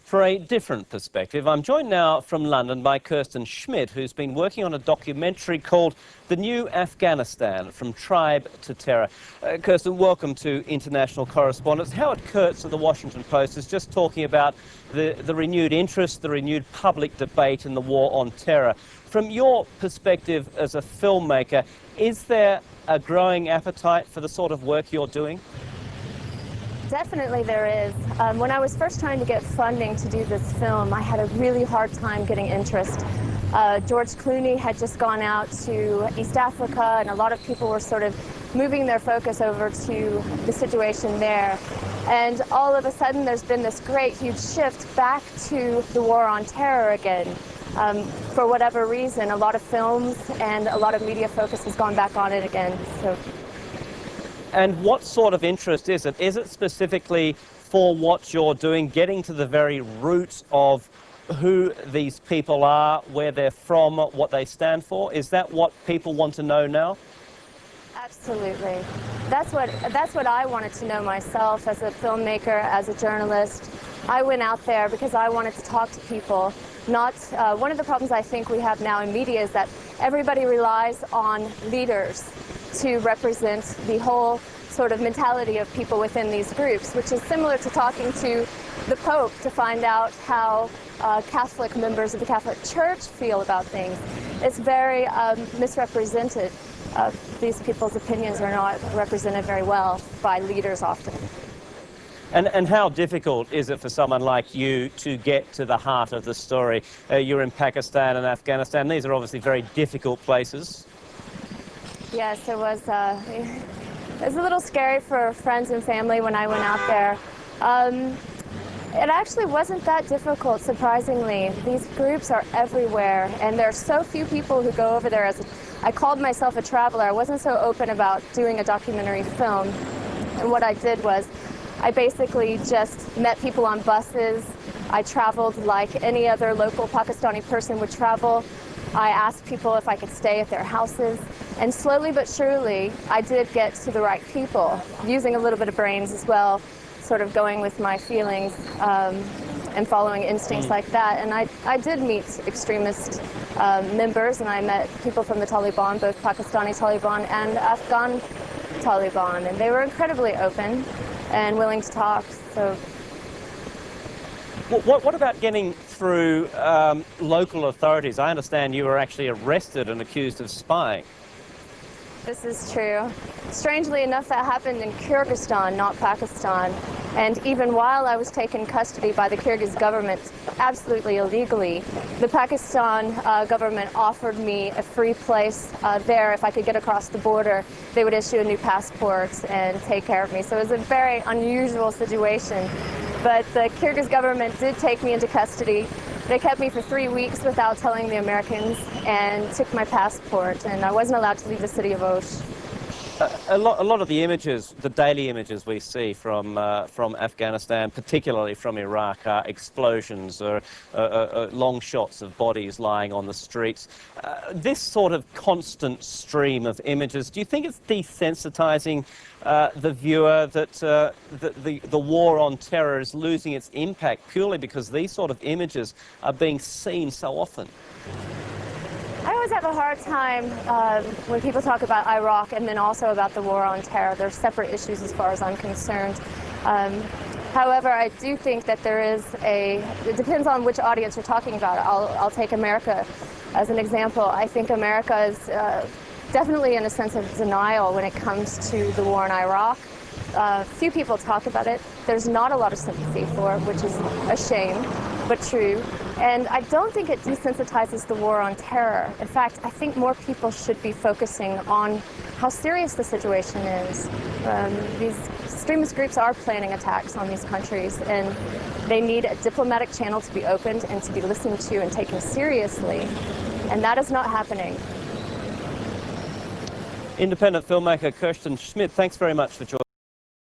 For a different perspective, I'm joined now from London by Kirsten Schmidt, who's been working on a documentary called The New Afghanistan, From Tribe to Terror. Kirsten, welcome to International Correspondence. Howard Kurtz of the Washington Post is just talking about the renewed interest, the renewed public debate in the war on terror. From your perspective as a filmmaker, is there a growing appetite for the sort of work you're doing? Definitely there is. When I was first trying to get funding to do this film, I had a really hard time getting interest. George Clooney had just gone out to East Africa, and a lot of people were sort of moving their focus over to the situation there. And all of a sudden, there's been this great, huge shift back to the war on terror again. For whatever reason, a lot of films and a lot of media focus has gone back on it again. And what sort of interest is it? Is it specifically for what you're doing, getting to the very root of who these people are, where they're from, what they stand for? Is that what people want to know now? Absolutely. That's what I wanted to know myself as a filmmaker, as a journalist. I went out there because I wanted to talk to people. One of the problems I think we have now in media is that everybody relies on leaders to represent the whole sort of mentality of people within these groups, which is similar to talking to the Pope to find out how Catholic members of the Catholic Church feel about things. It's very misrepresented. These people's opinions are not represented very well by leaders often. And how difficult is it for someone like you to get to the heart of the story? You're in Pakistan and Afghanistan. These are obviously very difficult places. Yes, it was a little scary for friends and family when I went out there. It actually wasn't that difficult, surprisingly. These groups are everywhere, and there are so few people who go over there. I called myself a traveler. I wasn't so open about doing a documentary film. And what I did was I basically just met people on buses. I traveled like any other local Pakistani person would travel. I asked people if I could stay at their houses. And slowly but surely, I did get to the right people, using a little bit of brains as well, sort of going with my feelings and following instincts like that. And I did meet extremist members, and I met people from the Taliban, both Pakistani Taliban and Afghan Taliban. And they were incredibly open and willing to talk. So. What about getting through local authorities? I understand you were actually arrested and accused of spying. This is true. Strangely enough, that happened in Kyrgyzstan, not Pakistan. And even while I was taken custody by the Kyrgyz government, absolutely illegally, the Pakistan government offered me a free place there. If I could get across the border, they would issue a new passport and take care of me. So it was a very unusual situation. But the Kyrgyz government did take me into custody. They kept me for 3 weeks without telling the Americans and took my passport, and I wasn't allowed to leave the city of Osh. A lot of the images, the daily images we see from Afghanistan, particularly from Iraq, are explosions or long shots of bodies lying on the streets. This sort of constant stream of images, do you think it's desensitizing the viewer that the war on terror is losing its impact purely because these sort of images are being seen so often? I always have a hard time when people talk about Iraq and then also about the war on terror. They're separate issues as far as I'm concerned. However, I do think that it depends on which audience you're talking about. I'll take America as an example. I think America is definitely in a sense of denial when it comes to the war in Iraq. Few people talk about it. There's not a lot of sympathy for it, which is a shame, but true. And I don't think it desensitizes the war on terror. In fact, I think more people should be focusing on how serious the situation is. These extremist groups are planning attacks on these countries, and they need a diplomatic channel to be opened and to be listened to and taken seriously. And that is not happening. Independent filmmaker Kirsten Schmidt, thanks very much for joining us.